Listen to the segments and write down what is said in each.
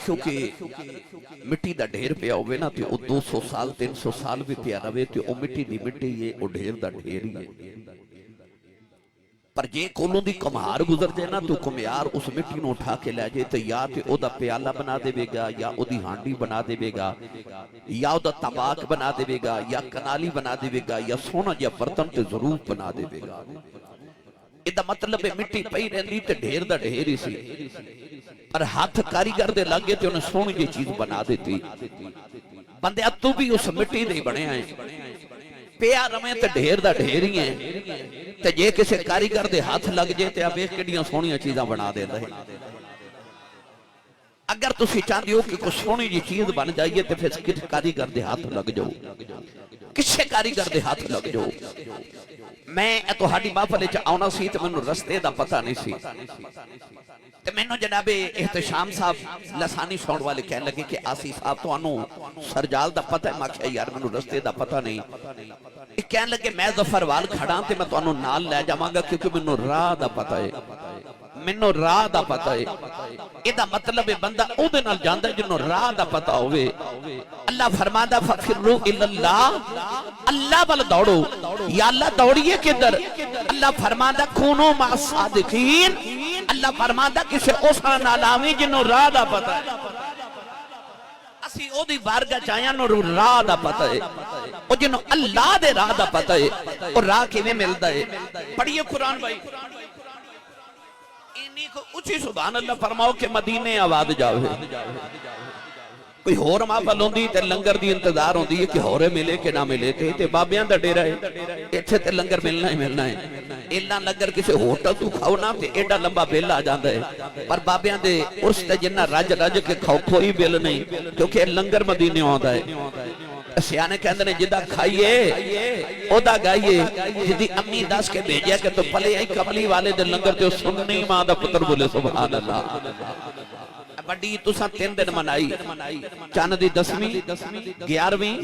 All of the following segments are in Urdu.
رکھو کہ مٹی دا ڈھیر پیا ہوئے نا تے او 200 سال 300 سال بھی پیا رہے تے او مٹی دی مٹی ہے او ڈھیر دا ڈھیر ہی ہے پر جے کولوں دی کمہار گزر جائے نا تو کمیار اس مٹی نو اٹھا کے لے جائے تو یا تے او دا پیالہ بنا دے بے گا یا او دی ہانڈی بنا دے بے گا یا او دا طباق بنا دے بے گا یا کنالی بنا دے بے گا یا سونا یا برتن تے ضرور بنا دے بے گا ادا مطلب ہے مٹی پئی رہندی تے ڈھیر دا ڈھیر ہی سی پر ہاتھ کاریگر دے لگے تے انہیں سونی جی چیز بنا دیتی بندے تو بھی اس مٹی دے بنے آئے پیا رمیں تے ڈھیر دا ڈھیر ہی ہیں تے جے کسے کاریگر دے ہاتھ لگ جے تے آپ ایک کڑیاں سونیاں چیزاں بنا دے رہے اگر تسی چاہتے ہو کہ کوئی سونی جی چیز بن جائیے تے پھر کس کاریگر دے ہاتھ لگ جاؤ کسے کاریگر دے ہاتھ لگ جاؤ میں تو ہاڑی محفل چ آنا سی تے مینوں رستے دا پتہ نہیں سی تے مینوں جناب احتشام صاحب لسانی سون والے کہنے لگے کہ آسی صاحب تو انو سرجال دا پتہ ہے میں کہا یار مینوں رستے دا پتہ نہیں کہنے لگے میں ظفروال کھڑا تے میں تو انو نال لے جاواں گا کیونکہ مینوں راہ دا پتہ ہے مینوں راہ دا پتہ ہے ادا مطلب بندہ او دے نال جاندا جنوں راہ دا پتہ ہوئے اللہ فرماندا ففروا الی اللہ اللہ ول دوڑو یا اللہ دوڑیے کدھر اللہ فرماندا کونوا مع الصادقین اللہ فرماندا کسے اس نال آویں جنوں راہ دا پتہ ہے اسی او دی بارگاہ چاہیاں نو راہ دا پتہ ہے او جنوں اللہ دے راہ دا پتہ ہے او راہ کیویں ملدا ہے پڑھیے قرآن بھائی انہی کو اچھی سبحان اللہ فرماؤ کہ مدینے آباد جاوے کوئی ہور محفل ہوندی تے لنگر دی انتظار ہوندی ہے کہ ہورے ملے کہ نہ ملے تے بابیاں دا ڈیرا ہے ایتھے تے لنگر ملنا ہی ملنا ہے ایلا لنگر کسے ہوٹل تو کھاؤ نا تے ایڈا لمبا بل آ جاندا ہے پر بابیاں دے اس تے جنہ رج رج کے کھاؤ کوئی بل نہیں کیونکہ لنگر مدینے آندا ہے سیانے کہندے نے جدا کھائیے او دا گائیے جدی امی دس کے بھیجیا کہ تو پلے آئی کملی والے دے لنگر تے سننی ماں دا پتر بولے سبحان اللہ بڑی تساں 3 دن منائی چاند دی 10ویں 11ویں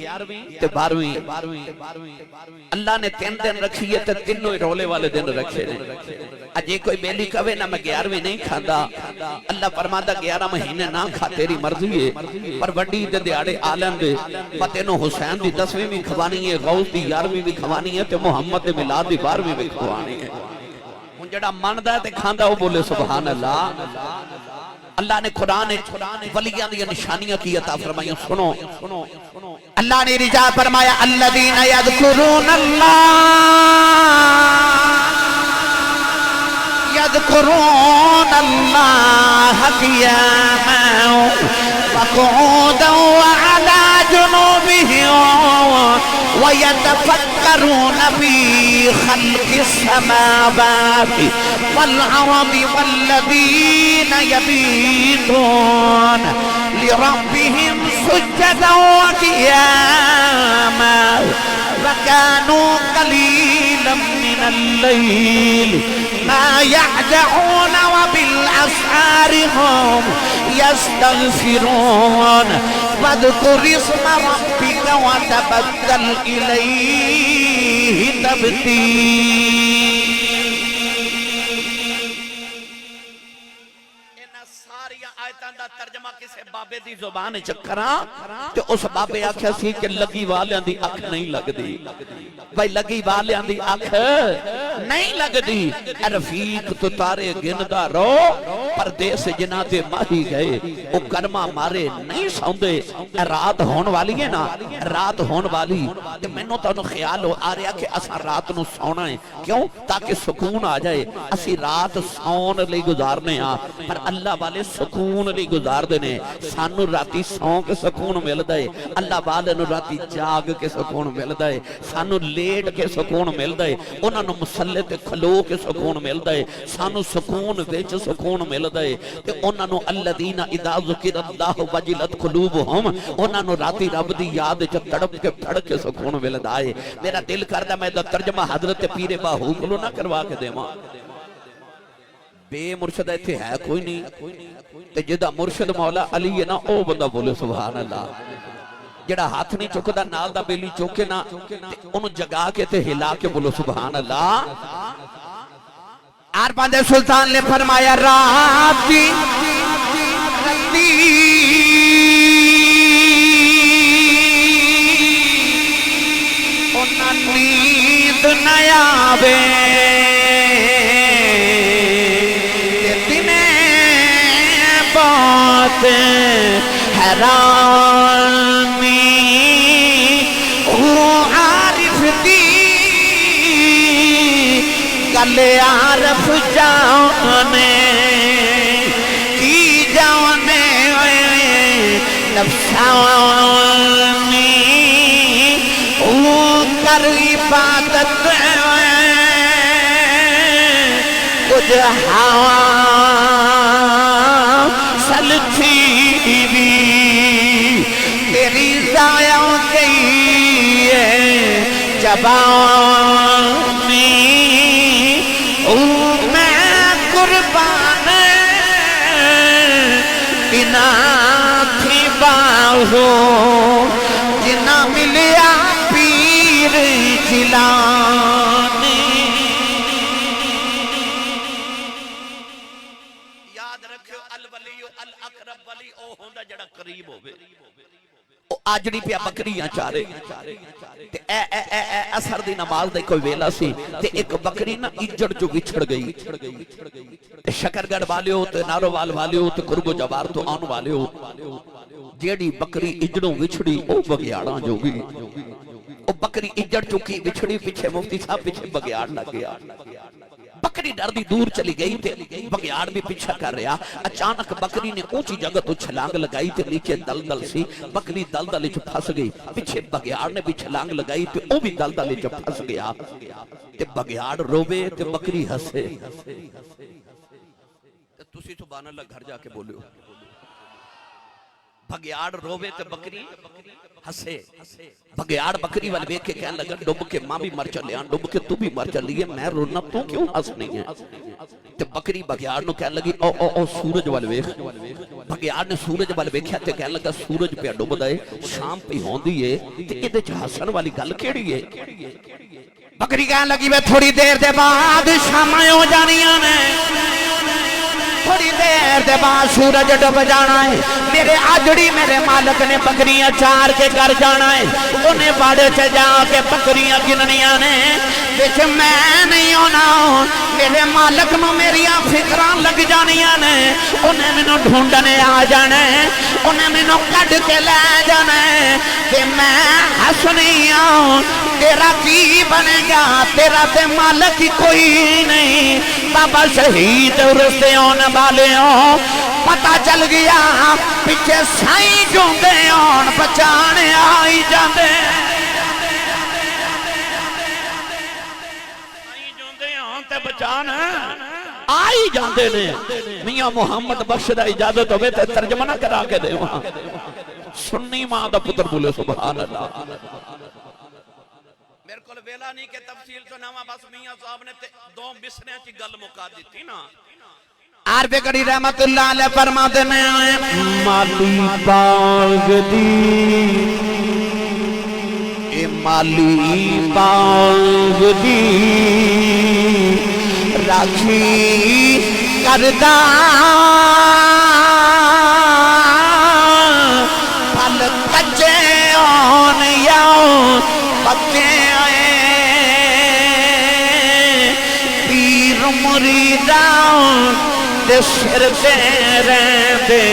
تے 12ویں اللہ نے 3 دن رکھی ہے تے تینوں رولے والے دن رکھے نے اجے کوئی بیلی کہے نہ میں 11ویں نہیں کھاندا اللہ فرماندا 11 مہینے نہ کھا تیری مرضی ہے پر بڑی دے دیاڑے عالم دے پتے نو حسین دی 10ویں بھی کھوانی ہے غوث دی 11ویں بھی کھوانی ہے تے محمد دے میلاد دی 12ویں بھی کھوانی ہے ہن جڑا مندا تے کھاندا او بولے سبحان اللہ اللہ نے قرآن ولیاں دی نشانیاں کی عطا فرمائیں سنو اللہ نے رجا فرمایا الذین یذکرون اللہ قیاما وقعودا وعلی جنوبهم ويتفكرون في خلق السماوات والأرض والذين يبيتون لربهم سجدا وقياما وكانوا قليلا من الليل ما يهجعون وبالأسحار هم يستغفرون واذكر اسم ربك وتبتل إليه تبتيلا ترجمہ کسے بابے دی زبان چکراں تے اس بابے آکھیا سی کہ لگی والیاں دی اکھ نہیں لگ دی بھائی لگی والیاں دی اکھ نہیں لگ دی رفیق تو تارے گندا رو پردیس جنہ دے ماہی گئے او کرما مارے نہیں سوندے رات ہون والی ہے نا رات ہون والی تے مینوں تانوں خیال ہو آ رہا کہ اساں رات نو سونا ہے کیوں تاکہ سکون آ جائے اسی رات سون لئی گزارنے ہاں پر اللہ والے سکون لئی گزار دینے سانو راتی سون کے سکون مل دائے اللہ والے نو راتی جاگ کے سکون مل دائے سانو لیٹ کے سکون مل دائے انہاں نو مسلح تے کھلو کے سکون مل دائے سانو سکون ویچ سکون مل دائے تے انہاں نو الذین اذا ذکر اللہ وجلت قلوبہم انہاں نو راتی رب دی یاد چ تڑپ کے پھڑ کے سکون مل دائے میرا دل کردا میں دا ترجمہ حضرت پیر باہو کلو نہ کروا کے دیواں بے مرشد ایتھے ہے کوئی نہیں تے جدا مرشد مولا علی ہے نا او بندہ بولے سبحان اللہ جڑا ہاتھ نہیں چکدا نال دا بیلی چوکے نا تے انہوں جگا کے تے ہلا کے بولو سبحان اللہ آر باندے سلطان نے فرمایا راتی آوے دنے بات حیرانی عارف دی گل عارف جانے کی جانے نفسانی کر عبادت کچھ ہوا سلچھی بھی تیری ضائع گئی ہے جبانی میں قربان بنا تھی باہو جنا ملیا پیر جیلانی یاد رکھو الولی الاقرب ولی او ہوندا جڑا قریب ہوے او آجڑی پیا بکریاں چارے تے اثر دی نماز دے کوئی ویلا سی تے ایک بکری نا اجڑ جو وچھڑ گئی تے شکرگڑھ والیو تے نارووال والیو تے کرگو جوار تو آن والیو جیڑی بکری اجڑوں وچھڑی او بگیاڑاں جو گئی او بکری اجڑ چکی وچھڑی پیچھے مفتی صاحب پیچھے بگیاڑ لگ گیا بکری ڈر دی دور چلی گئی تے بگیاڑ بھی پیچھا کر رہا اچانک بکری نے اونچی جگہ تو چھلانگ لگائی تے نیچے دلدل سی بکری دلدل وچ پھس گئی پیچھے بگیاڑ نے بھی چھلانگ لگائی تے او بھی دلدل وچ پھس گیا تے بگیاڑ روے تے بکری ہسے تے تسی سبحان اللہ گھر جا کے بولیو بگیاڑ روے تے بکری ہسے بگیاڑ بکری والے بیک کے کہنے لگا ڈب کے ماں بھی مر چلیاں ڈب کے تو بھی مر چلیے میں رونا تو کیوں ہس نہیں ہے تے بکری بگیاڑ نو کہنے لگی او سورج والے بیک بگیاڑ نے سورج والے بیکھیا تے کہنے لگا سورج پہ ڈب دے شام پہ ہوندی ہے تے ادھے چ ہسن والی گل کیڑی ہے بکری کہنے لگی میں تھوڑی دیر دے بعد شاماں ہو جانیاں نے تھوڑی دیر دے بعد سورج ڈب جانا ہے میرے آجڑی میرے مالک نے بکریاں چار کے کر جانا ہے انہیں باڑے سے جا کے بکریاں گننیاں نے بچ میں نہیں ہونا میرے مالک نو میریاں فکران لگ جانیاں نے انہیں میں نو ڈھونڈنے آ جانے انہیں میں نو کٹ کے لے جانے کہ میں حسنی آؤں تیرا کی بنے گا تیرا تے مالک ہی کوئی نہیں بابا شہید رستے ہونے والے ہوں پتہ چل گیا پیچھے سائیں جوندے ہون بچانے آئی جاندے سائیں جوندے ہون تے بچانے آئی جاندے نے میاں محمد بخش دا اجازت ہوئے تے ترجمہ نہ کرا کے دے وہاں سنی ماں دا پتر بولے سبحان اللہ میرے کو ویلا نہیں کہ تفصیل تو نامہ بس میاں صاحب نے دو مصریں چی گل مکا دیتی نا عارف کری رحمت اللہ علیہ فرما دینے آئے مالی باغ دی اے مالی باغ دی راکھی کردہ پھل کچے آن یاؤ پکے آئے پیر مریداؤں دے سر دے رہن دے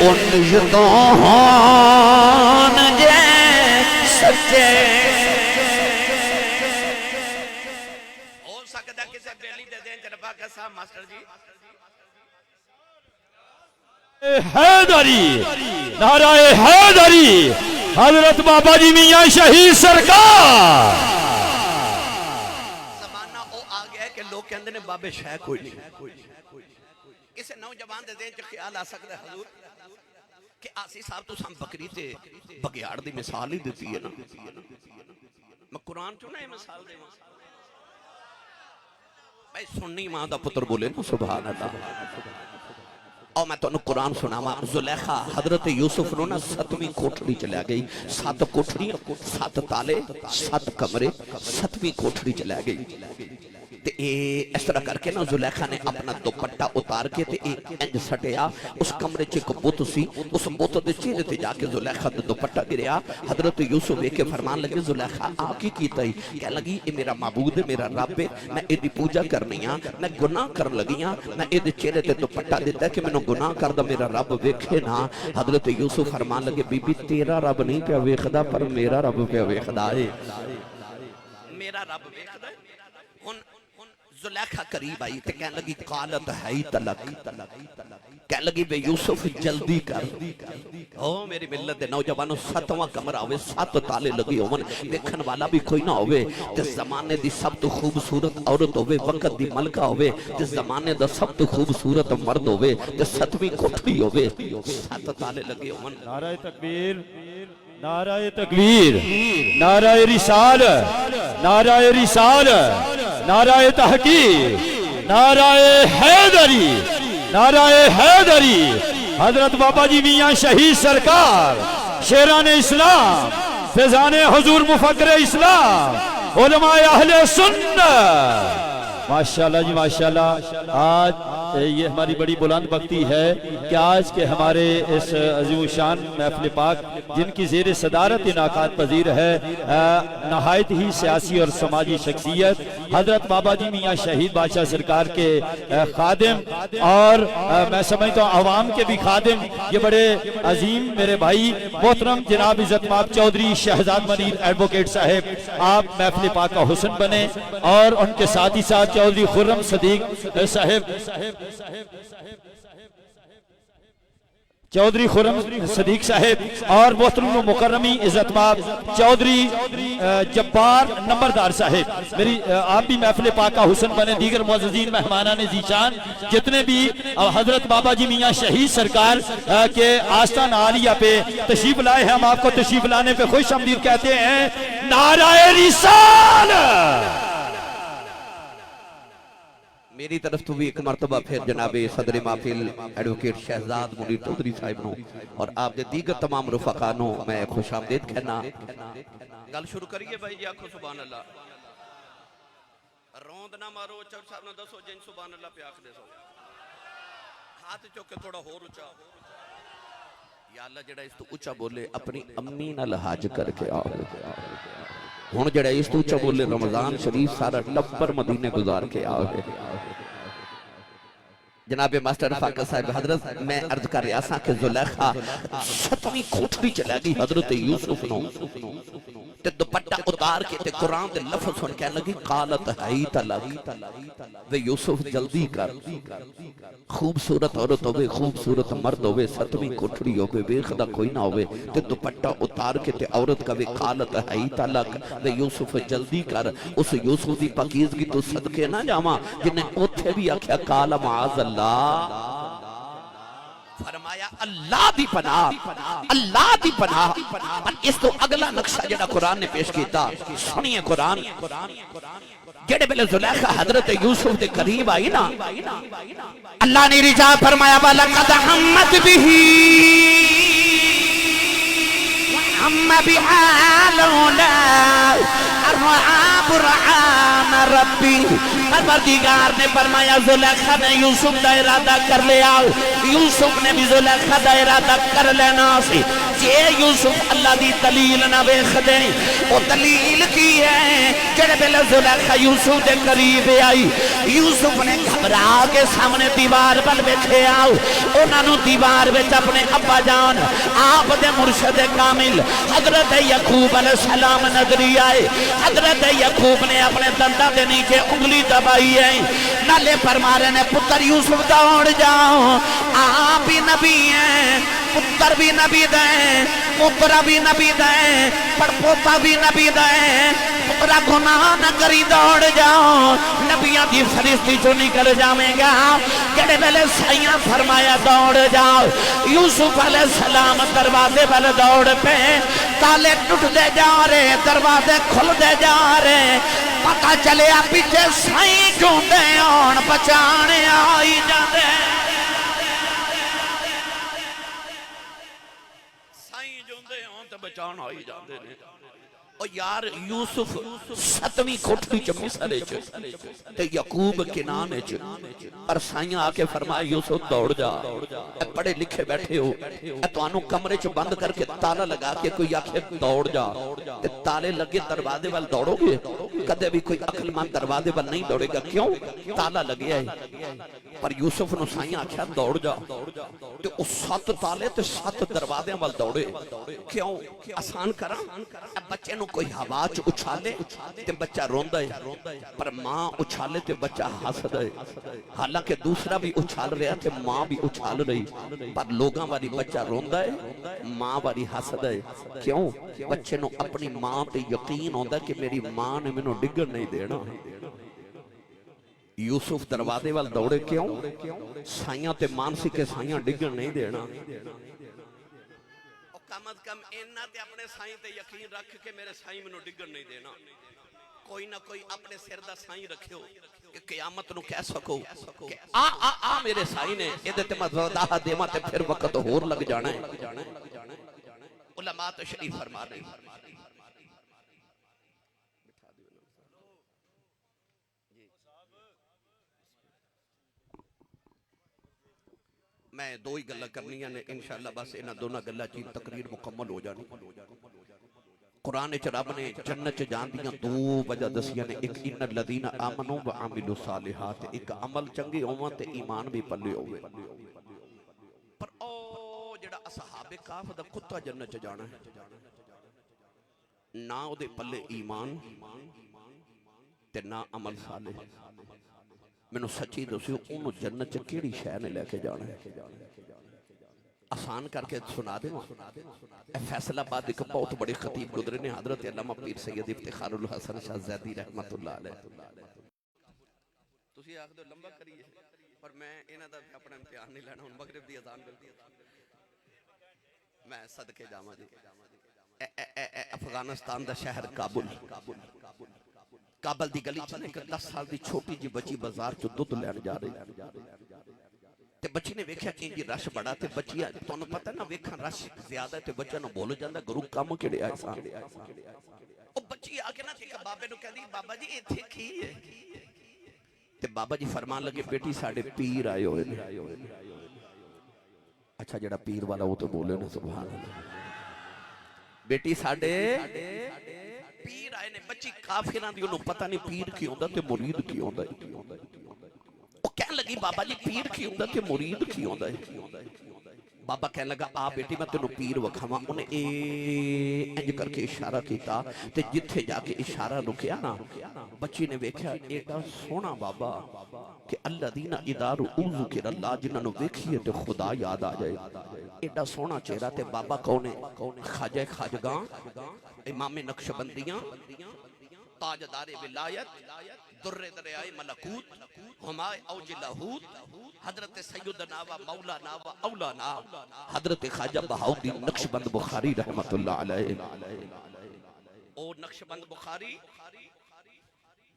ان جدوں ہون جے سچے ہو سکتا کسے بیلی دے دیں جنبا کا صاحب ماسٹر جی حیدری نعرہ حیدری حضرت بابا جی میاں شہید سرکار زمانہ او آ گیا ہے کہ لوگ کہندے نے بابے شہ کوئی نہیں کسے نوجوان دے دین چ خیال آ سکتا ہے حضور کہ آسی صاحب تو سام بکری تے بگیاڑ دی مثال ہی دیتی ہے نا میں قرآن چوں نہ مثال دے بھائی سنی ماں دا پتر بولے نا سبحان اللہ اور میں تو انہوں قرآن سناما زلیخہ حضرت یوسف نو نا 7ویں کوٹھڑی چلے گئی 7 کوٹھڑی 7 تالے 7 کمرے 7ویں کوٹھڑی چلے گئی تے اس طرح کر کے نا زلیخا نے اپنا دوپٹا اتار کے تے انج سٹیا اس کمرے چ ایک بت سی اس بت دے چہرے تے جا کے زلیخا دا دوپٹا گریا حضرت یوسف ویکھ کے فرمان لگے زلیخا آ کی کیتا ہی کہہ لگی اے میرا معبود ہے میرا رب ہے میں ایدی پوجا کرنی ہاں میں گناہ کرن لگی ہاں میں ایدے چہرے تے دوپٹا دیتا ہے کہ مینوں گناہ کردا میرا رب ویکھے نا حضرت یوسف فرمان لگے بی بی تیرا رب نہیں پیا ویکھدا پر میرا رب پیا ویکھدا ہے میرا رب ویکھدا ہے ہن زلیخا قریب آئی تے کہنے لگی قالت حیت لک کہنے لگی بے یوسف جلدی کر او میری ملت دے نوجوانوں 7واں کمرہ ہوئے 7 تالے لگی ہوئے دیکھن والا بھی کوئی نہ ہوئے تے زمانے دی سب تو خوبصورت عورت ہوئے وقت دی ملکہ ہوئے تے زمانے دا سب تو خوبصورت مرد ہوئے تے 7ویں کوٹھڑی ہوئے 7 تالے لگے ہوئے نعرہ تکبیر نعرہ تکبیر نعرہ رسال نعرہ رسال نعرہ تحقیق نعرہ حیدری نعرہ حیدری حضرت بابا جی میاں شہید سرکار شیران اسلام فیضان حضور مفکر اسلام علماء اہل سنت ماشاءاللہ جی ماشاءاللہ آج یہ ہماری بڑی بلند بختی ہے کہ آج کے ہمارے اس عظیم شان محفل پاک جن کی زیر صدارت انعقاد پذیر ہے نہایت ہی سیاسی اور سماجی شخصیت حضرت بابا جی میاں شہید بادشاہ سرکار کے خادم اور میں سمجھتا ہوں عوام کے بھی خادم یہ بڑے عظیم میرے بھائی محترم جناب عزت مآب چودھری شہزاد منیر ایڈوکیٹ صاحب آپ محفل پاک کا حسن بنے اور ان کے ساتھ ہی ساتھ چودھری خرم صدیق صاحب چودھری خرم صدیق صاحب اور محترم مکرمی عزت مآب چودھری جبار نمبردار صاحب میری آپ بھی محفل پاک کا حسن بنے دیگر معززین مہمانان ذیشان جتنے بھی حضرت بابا جی میاں شہید سرکار کے آستان عالیہ پہ تشریف لائے ہیں ہم آپ کو تشریف لانے پہ خوش آمدید کہتے ہیں نعرہ رسالت میری طرف تو بھی ایک مرتبہ پھر جناب صدر محفل ایڈوکیٹ شہزاد منیر چودھری صاحب نو اور آپ دے دیگر تمام رفقانوں میں خوش آمدید کہنا گل شروع کریے بھائی جی آکھو سبحان اللہ روند نہ مارو چور صاحب نہ دسو جن سبحان اللہ پہ آکھ دے سو ہاتھ چوکے تھوڑا ہور اچھا یا اللہ جڑا اس تو اچھا بولے اپنی امی نال حج کر کے آؤ ہون جڑا اس تو اچھا بولے رمضان شریف سارا ٹپر مدینے گزار کے آؤ جناب ماسٹر فاقہ صاحب حضرت میں عرض کر ریاساں کہ زلیخا 7ویں کوٹھڑی چلا گئی حضرت یوسف نو تے دوپٹا اتار کے تے قرآن دے لفظ سن کے لگی قالت حیت لک وے یوسف جلدی کر خوبصورت عورت ہوئے خوبصورت مرد ہوئے 7ویں کوٹھڑی ہوئے بے خدا کوئی نہ ہوئے تے دوپٹا اتار کے تے عورت کا وے قالت حیت لک وے یوسف جلدی کر اس یوسف دی پاکیزگی تو صدقے نہ جاواں جنہیں اوتھے بھی آکھیا قال معاذ اللہ فرمایا اللہ دی پناہ اس تو اگلا نقشہ جڑا قرآن نے پیش کیتا سنیے قرآن جڑے بلے زلیخا حضرت یوسف دے قریب آئی نا اللہ نے رجا فرمایا وَلَقَدْ حَمَّتْ بِهِ وَحَمَّ بِهَا لَوْلَا أَرْعَى بُرْحَانَ رَبِّهِ پروردگار نے فرمایا زلیخا نے یوسف دا ارادہ کر لیا یوسف نے بھی زلیخا دا ارادہ کر لینا سی یہ یوسف اللہ دی دلیل نہ ویکھ دے وہ دلیل کی ہے جڑے بلے زلیخا یوسف دے قریب آئی یوسف نے گھبرا کے سامنے دیوار پر بیٹھے آؤ انہاں نوں دیوار وچ اپنے ابا جان آپ دے مرشد کامل حضرت یعقوب علیہ السلام نظری آئے حضرت یعقوب نے اپنے دنداں دے نیچے انگلی دبائی ہے نالے فرما رہے نے پتر یوسف دوڑ جاؤ آپ بھی نبی ہیں پتر بھی نبی دیں پترہ بھی نبی دیں پڑپوتا بھی نبی دیں پترہ گناہ نہ کری دوڑ جاؤ نبیاں دی فرشتی جو نکل جاویں گا جڑے بلے سائیاں فرمایا دوڑ جاؤ یوسف علیہ السلام دروازے بلے دوڑ پہ تالے ٹوٹ دے جا رہے دروازے کھل دے جا رہے پتہ چلے پیچھے سائیں کیوں دے آن بچانے آئی جاندے سائیں جو دے آن تے بچان آئی جاندے نے او یار یوسف 7ویں کوٹھڑی چ مصر وچ تے یعقوب کنان وچ اور سائیں آ کے فرمایا یوسف دوڑ جا، اے پڑھے لکھے بیٹھے ہو، اے تانوں کمرے چ بند کر کے تالا لگا کے کوئی آکھے دوڑ جا تے تالے لگے دروازے وال دوڑو گے؟ کدے بھی کوئی عقل مند دروازے وال نہیں دوڑے گا، کیوں؟ تالا لگیا ہے۔ پر یوسف نو سائیں آکھیا دوڑ جا تے او 7 تالے تے 7 دروازے وال دوڑے، کیوں؟ آسان کراں، بچے نو کوئی ہوا چ اچھالے تے بچہ روندا ہے، پر ماں اچھالے تے بچہ ہسدا ہے۔ حالانکہ دوسرا بھی اچھال رہا تے ماں بھی اچھال رہی، پر لوگاں والی بچہ روندا ہے، ماں والی ہسدا ہے، کیوں؟ بچے نو اپنی ماں تے یقین ہوندا ہے کہ میری ماں نے مینوں ڈگن نہیں دینا۔ یوسف دروازے وال دوڑے کیوں؟ سائیاں تے مانسی کے سائیاں ڈگن نہیں دینا۔ کم از کم اینا تے اپنے سائیں تے یقین رکھ کے میرے سائیں میں نو ڈگن نہیں دینا۔ کوئی نہ کوئی اپنے سر دا سائیں رکھیو کہ قیامت نو کہہ سکو کہ آ میرے سائیں نے ایدے تے مزدہ دیما تے پھر وقت ہور لگ جانا ہے۔ علماء تو شریف فرما رہے ہیں۔ میں دو ہی گلہ کرنی ہیں انشاءاللہ، بس انہاں دونہ گلہ چیز تقریر مکمل ہو جانی۔ قرآن چ رب نے جنت جان دیاں دو وجہ دسیاں نے، ایک ان الذین آمنوا وعملوا الصالحات، ایک عمل چنگے ہوون تے ایمان بھی پلے ہوے۔ پر او جڑا اصحاب کہف دا کتا جنت چ جانا ہے، نہ او دے پلے ایمان تے نہ عمل صالح۔ میں نو سچی دسیو انہوں جنت چ کیڑی شے نے لے کے جانا ہے؟ آسان کر کے سنا دے اے فیصلہ آباد ایک بہت بڑے خطیب گزرے نے، حضرت علامہ پیر سید افتخار الحسن شاہ زیدی رحمت اللہ علیہ۔ تسی آخ دو لمبا کریے، پر میں انہاں دا اپنا امتحان نہیں لینا، ہن مغرب دی اذان ملتی ہے، میں صدقے جاواں جی۔ افغانستان دا شہر کابل، کابل دی گلی چنے کہ 10 سال دی چھوٹی جی بچی بازار چو دودھ لین جا رہی تے بچی نے ویکھیا کہ جی رش بڑا تے بچی تانوں پتہ نہ ویکھن رش زیادہ تے بچہ نو بول جاندا گرو کم کیڑے آئے سان۔ او بچی آ کے نہ تے بابے نو کہندی بابا جی ایتھے کی ہے؟ تے بابا جی فرمان لگے بیٹی ساڈے پیر آئے ہوئے نے۔ اچھا جڑا پیر والا وہ تو بولے نا سبحان اللہ، بیٹی ساڈے پیر آئے نے۔ بچی کافران دی انہوں پتہ نہیں پیر کی ہوندہ تے مرید کی ہوندہ ہے۔ وہ کہنے لگی بابا جی پیر کی ہوندہ تے مرید کی ہوندہ ہے۔ بابا کہنے لگا آ بیٹی میں تینوں پیر وکھاواں۔ انہیں انج کر کے اشارہ کیتا تے جتھے جا کے اشارہ رکیا نا، بچی نے ویکھیا ایڈا سونا بابا کہ الذین اذا رؤوا ذکر اللہ، جنہاں نو ویکھیے تے خدا یاد آ جائے۔ ایڈا سونا چہرہ تے بابا کونے خواجہ خواجگاں، امام نقشبندیاں، تاجدار ولایت، در دریائے ملکوت، ہمائے اوج لاہوت، حضرت سیدنا و مولانا و اولانا حضرت خواجہ بہاؤالدین نقشبند بخاری رحمت اللہ علیہ۔ اور نقشبند بخاری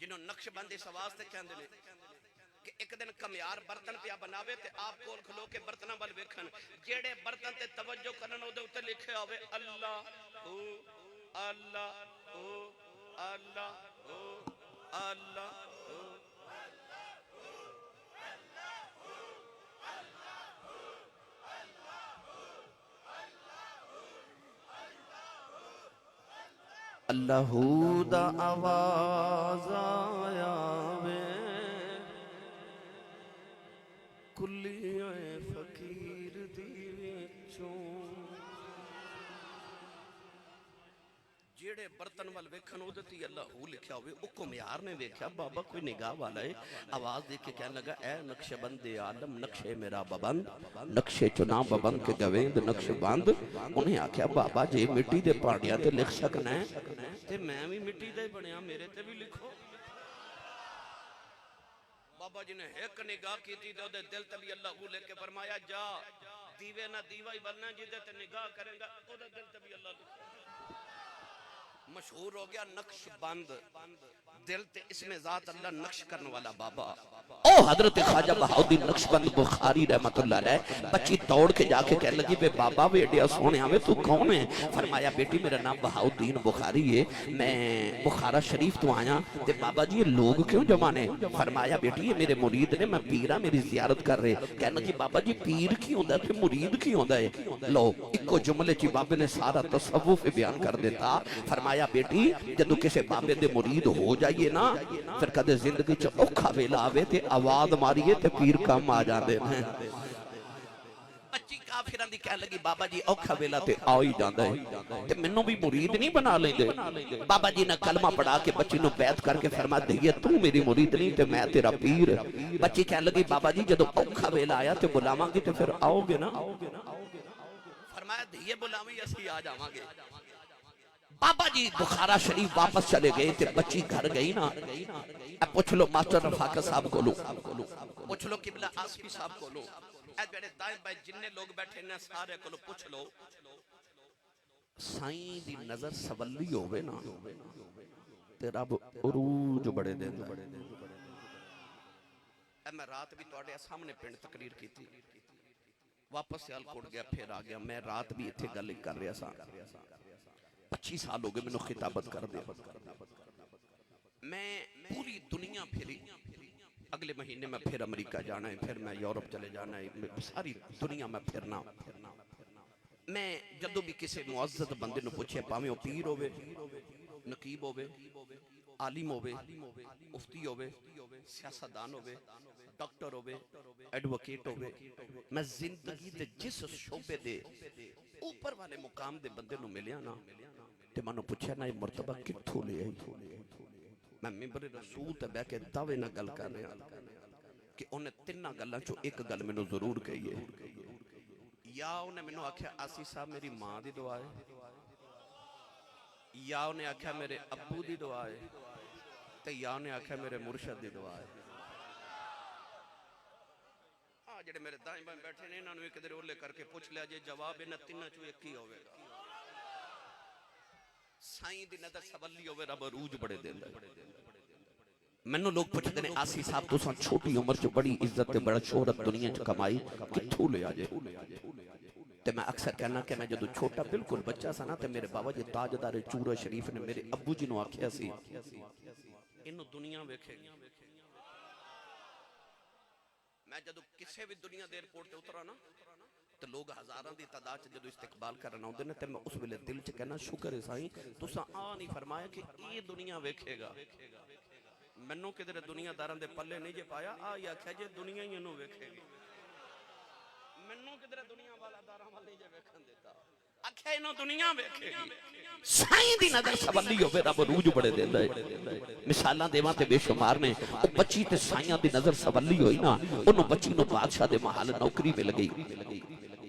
جنہوں نقشبند اس واسطے کہندے نے کہ ایک دن کمیار برتن پیا بناوے تے آپ کول کھلو کے برتناں ول ویکھن، جیڑے برتن تے توجہ کرن او دے اوتے لکھیا ہوئے اللہ ہو اللہ ہو اللہ ہو اللہ ہو اللہ دا آواز آیا وے کلیاں فقیر دی وچوں، جیڑے برتن وال ویکھن او دتی اللہ ہو لکھیا ہوئے۔ او کمیار نے ویکھیا بابا کوئی نگاہ والا ہے، آواز دے کے کہنے لگا اے نقش بند عالم نقشے میرا ببند، نقشے چنا ببند کے گویند نقش بند۔ انہیں آکھیا بابا جی مٹی دے پانڈیاں تے لکھ سکنا ہے تے میں بھی مٹی دے بنیا میرے تے بھی لکھو۔ بابا جی نے ایک نگاہ کی تھی دے دل تلی اللہ ہو لے کے فرمایا جا دیوے نہ دیوہ ہی بننا جدے تے نگاہ کریں گا او دے دل تلی اللہ لکھو۔ مشہور ہو گیا نقش بند دل تے اس میں ذات اللہ نقش کرنے والا بابا او حضرت خواجہ بہاؤدین نقش بند بخاری رحمت اللہ علیہ بچی توڑ کے جا کے کہنے لگی بے بابا بیٹیا سونے ہمیں تو کون ہے؟ فرمایا بیٹی میرا نام بہاؤدین بخاری ہے میں بخارا شریف تو آیا تے بابا جی یہ لوگ کیوں جمانے؟ فرمایا بیٹی یہ میرے مرید نے میں پیرا میری زیارت کر رہے کہنے لگی بابا جی پیر کی ہوندہ ہے پھر مرید کی ہوندہ ہے لو ایک جملے چی بابے نے سارا تصوف بیان کر دیتا فرمایا بیٹی جدو کسے بابے دے مرید ہو جائیے نا پھر کدے زندگی چا اوکھا ویلا آوے تے آواز ماریے تے پیر کم آ جاندے ہیں بچی کافران دی کہنے لگی بابا جی اوکھا ویلا تے آئی جاندے ہیں تے منوں بھی مرید نہیں بنا لیں دے بابا جی نے کلمہ پڑھا کے بچی نو بیعت کر کے فرما دئیے تو میری مرید نہیں تے میں تیرا پیر بچی کہنے لگی بابا جی جدو اوکھا ویلا آیا تے بلاواں گے تے پھر آؤ گے نا فرمایا دئیے بلاویں اسی آ جاواں گے بابا جی بخارا شریف واپس چلے گئے تے بچی گھر گئی نا اب پوچھ لو ماسٹر رفاقت صاحب کو لو پوچھ لو قبلہ آسفی صاحب کو لو اے بیڑے دائیں بھائی جننے لوگ بیٹھے ہیں سارے کو لو پوچھ لو سائیں دی نظر سولی ہوئے نا تے رب عروج بڑے دے دے اے میں رات بھی توڑے سامنے پنڈ تقریر کی تھی واپس سیال کوٹ گیا پھر آ گیا میں رات بھی اتھے گلے کر رہا سا 25 سال ہو گئے میں نے خطابت کر دیا میں پوری دنیا پھری اگلے مہینے میں پھر امریکہ جانا ہے پھر میں یورپ چلے جانا ہے ساری دنیا میں پھرنا میں جدو بھی کسی معزز بندے نو پوچھے پاویں او پیر ہوئے نقیب ہوئے عالم ہوئے مفتی ہوئے سیاستدان ہوئے ڈاکٹر ہوئے ایڈوکیٹ ہوئے میں زندگی دے جس شعبے دے اوپر والے مقام دے بندے نو ملیا نا تے میں نے پوچھا نا یہ مرتبہ کتھوں لے آئی میں ممبر رسول تے بے کے دعوے نہ گل کر رہا کہ انہیں تینہ گلاں چو ایک گل میں نے ضرور کہی ہے یا انہیں میں نے آکھیا آسی صاحب میری ماں دی دعا ہے یا انہیں آکھیا میرے ابو دی دعا ہے تے یا انہیں آکھیا میرے مرشد دی دعا ہے جڑے میرے دائیں بائیں بیٹھے نے انہوں نے ایک در اولے کر کے پوچھ لیا جے جواب انہیں تینہ چو ایک ہی ہوئے گا سائیں دی نظر سولی ہوئے رب عروج بڑے دیں میں نے لوگ پوچھتے ہیں آسی صاحب تو سن چھوٹی عمر چو بڑی عزت تے بڑا شہرت دنیا چو کمائی کتھوں لے آجے تے میں اکثر کہنا کہ میں جدو چھوٹا بالکل بچہ سا نا تے میرے بابا جی تاجدار چورہ شریف نے میرے ابو جی نو آکھیا سی انہوں دنیا ویکھے گی میں جدو کسے بھی دنیا دیر پورٹ تے اترا نا تو لوگ ہزاران دی تعداد جدو استقبال کرنا ہوندے نے تے میں اس ویلے دل چ کہنا شکر ہے سائیں تو سا نہیں فرمایا کہ یہ دنیا ویکھے گا منوں کدھر دنیا داران دے پلے نہیں جے پایا یا کہہ جے دنیا ہی انہوں ویکھے گی منوں کدھر دنیا والا داران والا نہیں جے ویکھن دیتا اکھے انہوں دنیا ویکھے گی سائیں دی نظر سولی ہوئے رب روج بڑے دے دے مثالاں دیواں تے بے شمار نے او بچی تے سائیاں دی نظر سولی ہوئی نا انہوں بچی نو بادشاہ دے محل نوکری مل گئی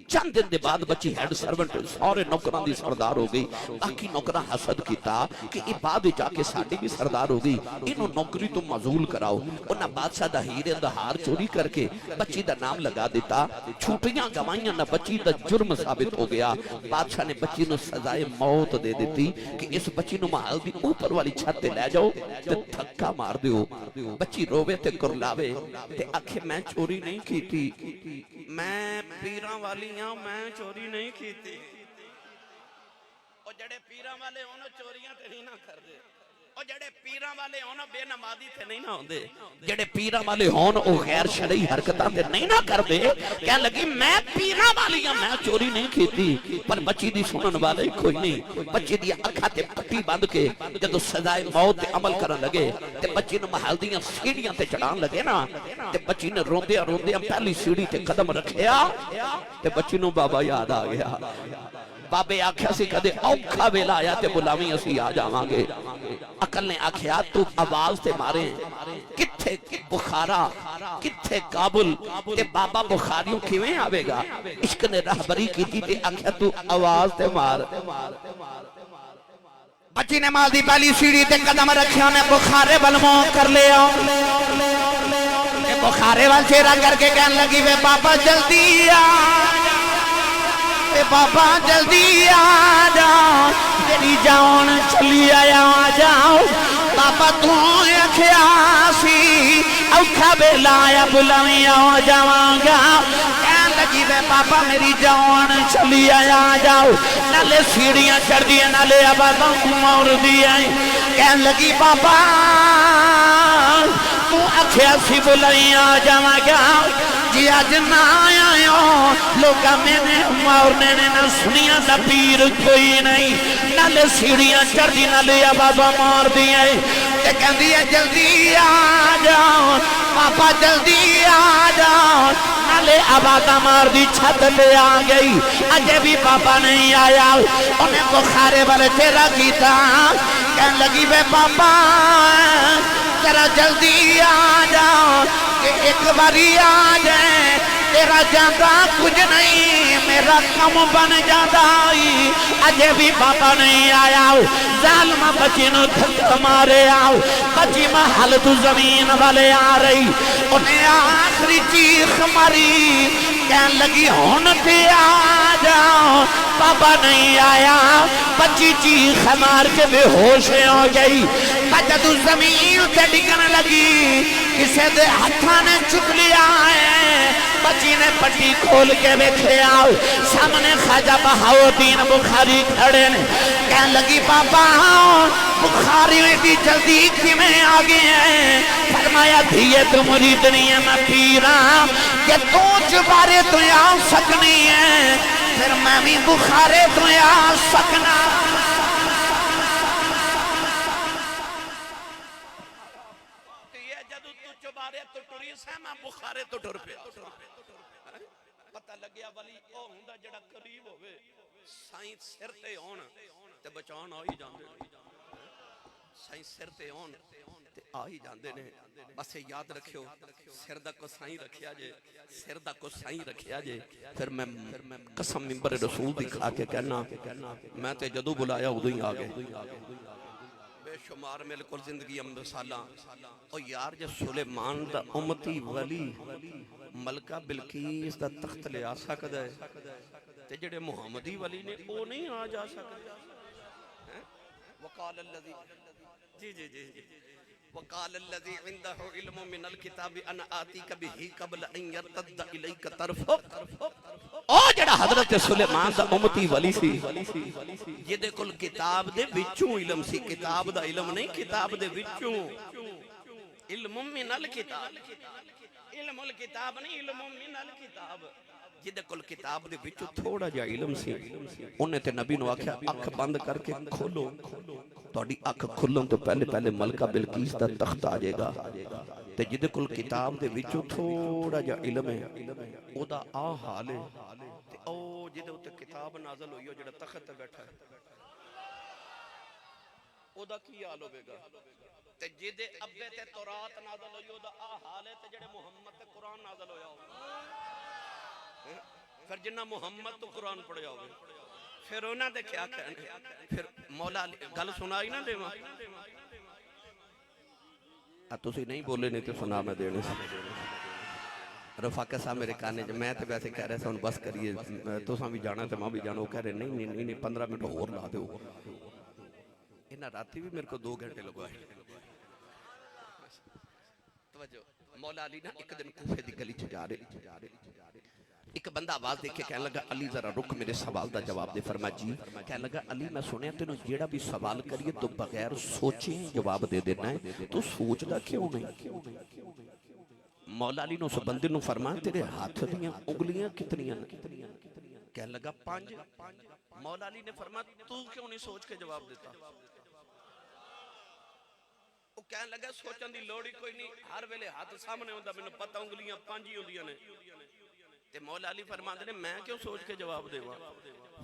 چند دن دے بعد بچی ہیڈ سرونٹ سارے نوکران دی سردار ہو گئی باقی نوکران حسد کیتا کہ یہ بعد جا کے ساڑی بھی سردار ہو گئی انہوں نوکری تو مزول کراؤ انہاں بادشاہ دا ہیرے دا ہار چوری کر کے بچی دا نام لگا دیتا چھوٹیاں گوائیاں نہ بچی دا جرم ثابت ہو گیا بادشاہ نے بچی نو سزائے موت دے دیتی کہ اس بچی نو محل دی اوپر والی چھتے لے جاؤ تے تھکا مار دیو بچی روے تے کرلاوے تے آکھے میں چوری نہیں کی تھی میں پیران والی میں چوری نہیں کی تھی اور جڑے پیران والے انہوں چوریاں تے نہیں نہ کر دے اور جڑے پیران والے انہوں بے نمازی تے نہیں نہ ہوں دے جڑے پیران والے انہوں غیر شرعی حرکتاں تے نہیں نہ کر دے کہنے لگی میں پیران والی ہوں میں چوری نہیں کی تھی پر بچی دی سنن والے کوئی نہیں بچی دی اکھا تے پٹی باندھ کے جدو سزائے موت تے عمل کرن لگے تے بچی نے محل دیاں سیڑیاں تے چڑھان لگے نا تے بچی نے روندے پہلی سیڑھی تے قدم رکھیا تے بچی نو بابا یاد آ گیا بابے آکھیا سی کدے اوکھا ویلا آیا تے بلاویں اسی آ جاواں گے عقل نے آکھیا تو آواز تے مارے کتھے بخارا کتھے کابل تے بابا بخاریوں کیویں آوے گا عشق نے رہبری کی تھی تے آکھیا تو آواز تے مار بچی نے مال دی پہلی سیڑھی تے قدم رکھیا نے بخارے بلموں کر لیا بخارے وال چہرہ کر کے کہنے لگی وے بابا جلدی آ بابا جلدی آ جا میری جان چلی آیا جاؤ بابا تو آکھیا سی اوکھا ویلا آیا بلاویں آ جاواں گا کہن لگی وے بابا میری جان چلی آیا جاؤ نالے سیڑھیاں چڑھ دیئے نالے آبادوں کو مور دیئے کہن لگی بابا تو آکھیا سی بلاویں آ جاواں گا جی آج نہ آیا لوگا میں نے مورنے نے نہ سنیا دا پیر کوئی نہیں نالے سیڑھیاں چڑھ دی نالے آبادوں مور دیئے تے کہن دیئے جلدی آ جاؤ پاپا جلدی آ جاؤ نالے آبادہ مار دی چھت لے آ گئی اجے بھی پاپا نہیں آیا انہیں بخارے والے تیرا کیتا کہن لگی بے پاپا تیرا جلدی آ جاؤ کہ ایک باری آ جائیں تیرا جاندہ کچھ نہیں میرا کم بن جاندہ ہی اجے بھی پاپا نہیں آیا ظالمہ بچی نو دھک مارے آؤ بچی محل تو زمین والے آ رہی انہیں آخری چیخ ماری کہن لگی ہونتے آ جاؤ پاپا نہیں آیا بچی چیخ مار کے بے ہوشیں ہو گئی بچہ تو زمین تے ڈگن لگی کسے دے ہتھا نے چک لیا ہے بچی نے پٹی کھول کے بیٹھے آؤ سامنے خواجہ بہاؤدین بخاری کھڑے نے کہن لگی پاپا بخاری میں بھی جلدی کی میں آگے ہیں فرمایا دھیے تو مرید نہیں ہے میں پیرا کہ تو جبارے تو آ سکنی ہے پھر میں بھی بخارے تو آ سکنا بخارے تو ٹر پیا پتہ لگیا ولی او ہوندا جڑا قریب ہوئے سائیں سر تے ہون تے بچان آ ہی جاندے سائیں سر تے ہون تے آ ہی جاندے نے بس یاد رکھیو سر دا کو سائیں رکھیا جے سر دا کو سائیں رکھیا جے پھر میں قسم منبر رسول دکھا کے کہنا میں تے جدو بلایا ادو ہی آگے بے شمار ملکل زندگی امد سالہ او یار جے سلیمان دا امتی ولی ملکہ بلقیس دا تخت لے آ سکتا ہے تے جڑے محمدی ولی نے او نہیں آ جا سکتا وقال اللذی جی جی جی وقال اللذی عندہ علم من الکتاب انا آتی کبھی قبل ان یرتد الیک طرفک او جڑا حضرت سلیمان دا امتی ولی سی یہ دے کل کتاب دے وچوں علم سی کتاب دا علم نہیں کتاب دے وچوں علم من الکتاب علم الکتاب نہیں علم من الکتاب جدے کل کتاب دے وچوں تھوڑا جا علم سی انہیں تے نبی نو آکھیا اکھ بند کر کے کھولو توڑی اکھ کھلن تو پہلے ملکہ بلقیس دا تخت آ جائے گا تے جدے کل کتاب دے وچوں تھوڑا جا علم ہے او دا آ حال ہے تے او جدے ہوتے کتاب نازل ہوئی ہو جڑا تخت بیٹھا ہے او دا کی حال ہوئے گا تے جدے ابے تے تورات نازل ہوئی ہو دا آ حال ہے تے جڑے محمد تے قرآن نازل ہویا ہو پھر جنہ محمد تو قرآن پڑھیا ہوئے پھر انہاں دے کیا کہنے پھر مولا گل سنائی نہ دے ماں تُسی نہیں بولے نہیں تو سنا میں دینے سے رفاقہ صاحب میرے کہنے میں تے ویسے کہہ رہے سن بس کریے تو ساں بھی جانا تے ماں بھی جانا وہ کہہ رہے نہیں 15 منٹ اور لا دے انہاں راتی بھی میرے کو 2 گھنٹے لگوائے توجہ مولا علی نا ایک دن کوفے دی گلی چ جا رہے ایک بندہ آواز دیکھ کے کہنے لگا علی ذرا رک میرے سوال دا جواب دے فرمایا جی کہنے لگا علی میں سنیا تینوں جیڑا بھی سوال کریے تو بغیر سوچیں جواب دے دینا ہے تو سوچ دا کیوں نہیں مولا علی نے اس بندے نو فرمایا تیرے ہاتھ دیاں انگلیاں کتنیاں کہنے لگا 5 مولا علی نے فرمایا تو کیوں نہیں سوچ کے جواب دیتا وہ کہنے لگا سوچن دی لوڑی کوئی نہیں ہر ویلے ہاتھ سامنے ہوندا مینوں پتہ انگلیاں 5 ہی ہوندیاں نے تے مولا علی فرماندے نے میں کیوں سوچ کے جواب دیواں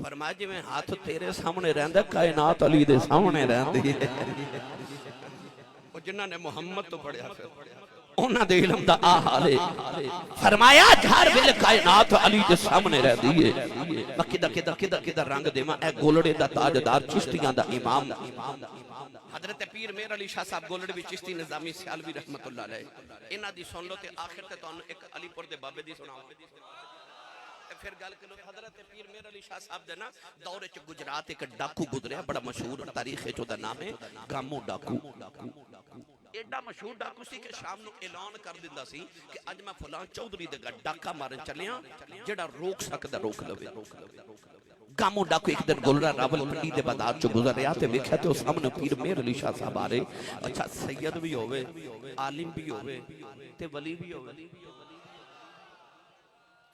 فرمایا جی میں ہاتھ تیرے سامنے رہندا کائنات علی دے سامنے رہندی ہے او جنہاں نے محمد تو پڑھیا پھر انہاں دے علم دا آ حال ہے فرمایا ہر ویلے کائنات علی دے سامنے رہندی ہے میں کدھر رنگ دیواں اے گولڑے دا تاجدار چشتیاں دا امام حضرت پیر میر علی شاہ صاحب گولڑ بھی چشتی نظامی سیالوی رحمت اللہ علیہ انہاں دی سن لو تے آخر تے تانوں ایک علی پور دے بابے دی سناؤں پھر گل کرو حضرت پیر میر علی شاہ صاحب دے نا دور وچ گجرات ایک ڈاکو گزریا بڑا مشہور تاریخ وچ دا نام ہے گامو ڈاکو ایڈا مشہور ڈاکو سی کہ شام نو اعلان کر دیندا سی کہ اج میں فلاں چودھری دے گھر ڈاکا مارن چلیاں جڑا روک سکدا روک لوے گامو ڈاکو ایک دن گلرا راول پنڈی دے بازار چ گزر رہا تے ویکھیا تے سامنے پیر میر علی شاہ صاحب آ رہے اچھا سید بھی ہوے عالم بھی ہوے تے ولی بھی ہوے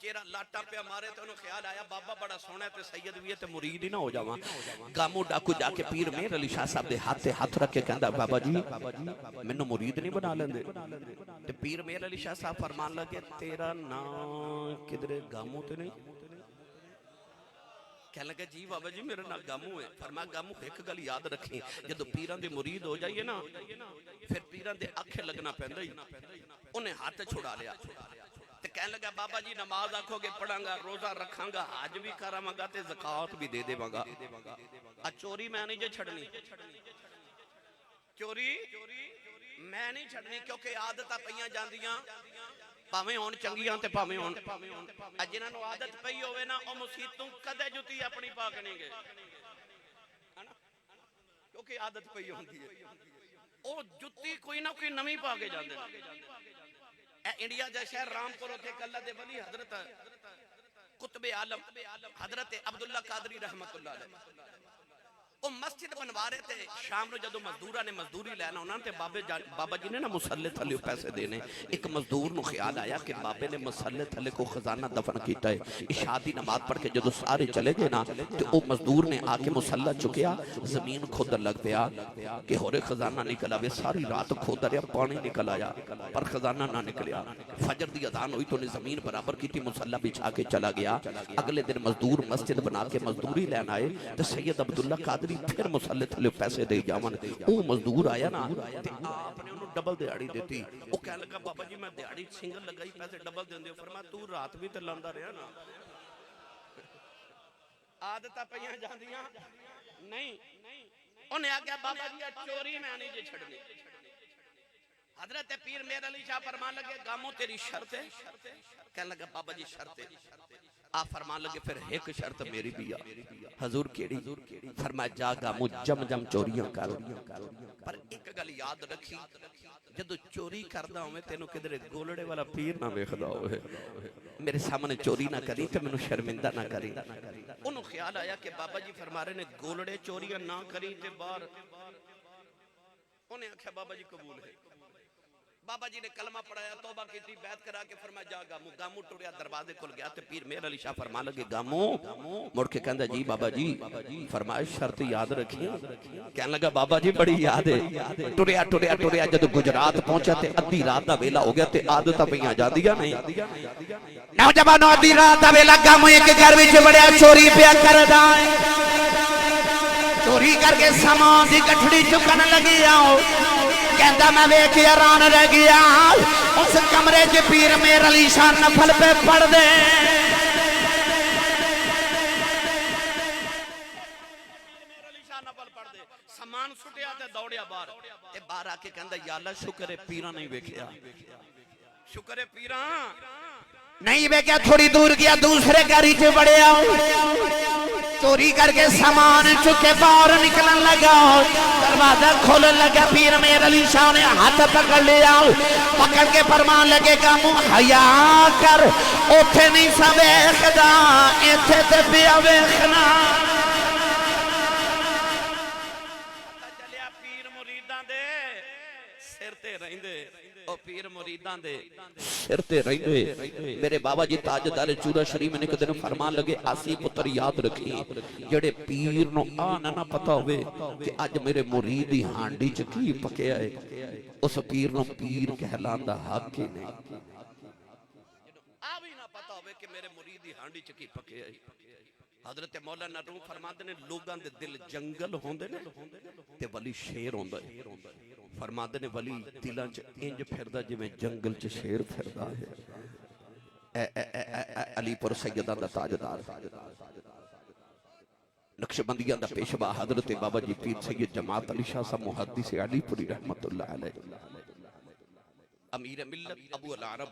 چہرہ لاٹا پہ مارے تو انہوں خیال آیا بابا بڑا سونا ہے تے سید بھی ہے تے مرید ہی نہ ہو جاواں گامو ڈاکو جا کے پیر میر علی شاہ صاحب دے ہاتھ رکھ کے کہندا بابا جی مینوں مرید نہیں بنا لیندے تے پیر میر علی شاہ صاحب فرمان لگے تیرا نام کدھر گامو تے نہیں کہنے لگا جی بابا جی میرا نام گامو ہے فرمایا گامو ایک گل یاد رکھیں جدو پیران دے مرید ہو جائیے نا پھر پیران دے آنکھیں لگنا پہندا ہی انہیں ہاتھ چھڑا لیا تے کہنے لگا بابا جی نماز آکھو گے پڑھاں گا روزہ رکھاں گا حج بھی کراں گا تے زکات بھی دے دیواں گا چوری میں نہیں جو چھڑنی چوری میں نہیں چھڑنی کیونکہ عادتاں پئیاں جاندیاں پاویں ہون چنگیاں تے پاویں ہون جنہاں نوں عادت پئی ہوے نا او مسیتوں کدے جُتی اپنی پا کے نہیں گئے کیونکہ عادت پئی ہوندی ہے او جُتی کوئی نہ کوئی نویں پا کے جاندے اے انڈیا جا شہر رامپور ہوتے کہ اللہ دے ولی حضرت قطب عالم حضرت عبداللہ قادری رحمت اللہ علیہ وہ مسجد بنوا رہے تھے شام نو جدو مزدورہ نے مزدوری لینا انہوں نے بابا جی نے نا مسلح تھلے پیسے دینے ایک مزدور نو خیال آیا کہ بابے نے مسلح تھلے کو خزانہ دفن کیتا ہے عشاء دی نماز پڑھ کے جدو سارے چلے گئے نا تو وہ مزدور نے آ کے مسلح چکیا زمین کھود لگ پیا کہ ہورے خزانہ نکلا وے ساری رات کھود رہا پانی نکل آیا پر خزانہ نہ نکلیا فجر دی اذان ہوئی تو نے زمین برابر کی تھی مسلح بچھا کے چلا گیا اگلے دن مزدور مسجد بنا کے مزدوری لینا آئے تو سید عبداللہ قادری پھر مسلح تھلے پیسے دے جاون او مزدور آیا نا تے آپ نے انہوں ڈبل دیاڑی دیتی او کہنے لگا بابا جی میں دیاڑی سنگل لگائی پیسے ڈبل دیں دے فرمایا تو رات بھی تے لاندا رہیا نا عادتاں پئیاں جاندیاں نہیں انہیں آگیا بابا جی چوری میں نہیں جے چھڑنی حضرت پیر میر علی شاہ فرمان لگے گامو تیری شرط ہے کہنے لگا بابا جی شرط ہے آپ فرمان لگے پھر ایک شرط میری بھی حضور کیڑی فرمایا جا گامو جم جم چوریاں کر پر ایک گل یاد رکھی جدو چوری کردہ ہوئے تینوں کدھر گولڑے والا پیر نہ ویکھدا ہوئے میرے سامنے چوری نہ کری تو مینوں شرمندہ نہ کری انہوں خیال آیا کہ بابا جی فرما رہے نے گولڑے چوریاں نہ کری تے بار انہیں آکھیا بابا جی قبول ہے بابا جی نے کلمہ پڑھایا توبہ کی تھی بیعت کرا کے فرمایا جا گامو گامو ٹوریا دروازے کھل گیا تے پیر میر علی شاہ فرما لگے گامو مڑ کے کہندا جی بابا جی فرمایا شرط یاد رکھی کہنے لگا بابا جی بڑی یاد ہے ٹوریا ٹوریا ٹوریا جدو گجرات پہنچا تے ادھی رات دا ویلا ہو گیا تے عادتاں پئیاں جاندیاں نہیں نوجوانوں ادھی رات دا ویلا گامو ایک گھر وچ بڑیا چوری پیا کردا چوری کر کے سامان دی گٹھڑی چکن لگی آؤ کہندا میں ویکھ کے حیران رہ گیا اس کمرے چ پیر میر علی شاہ نفل پہ پڑھ دے سامان سٹیا تے دوڑیا باہر تے باہر آ کے کہندا یا اللہ شکر ہے پیراں نہیں ویکھیا شکر ہے پیراں نہیں ویکھیا تھوڑی دور گیا دوسرے گھر وچ وڑیا چوری کر کے سامان چکے باہر نکلن لگا دروازہ کھولن لگا پیر میر علی شاہ نے ہاتھ پکڑ لیا پکڑ کے فرمان لگے گامو حیا کر اوتھے نہیں سا ویکھدا ایتھے تے پیا ویکھنا چلیا پیر مریداں دے سر تے رہندے او پیر مریدان دے سر تے رہندے میرے بابا جی تاجدار چورا شریف میں ایک دن فرمان لگے آسی پتر یاد رکھی جڑے پیر نو آنا نہ پتا ہوئے کہ آج میرے مریدی ہانڈی چکی پکیا ہے اس پیر نو پیر کہلاندہ حق کی نہیں آوی نہ پتا ہوئے کہ میرے مریدی ہانڈی چکی پکیا ہے حضرت مولانا روح فرماتے نے لوگاں دے دل جنگل ہوندے نے تے ولی شیر ہوندا ہے فرماتے نے ولی دلاں چ انج پھردا جویں جنگل چ شیر پھردا ہے علی پور سیداں دا تاجدار نقشبندیاں دا پیشوا حضرت بابا جی پیر سید جماعت علی شاہ صاحب محدث علی پوری رحمت اللہ علیہ امیر ملت ابو العرب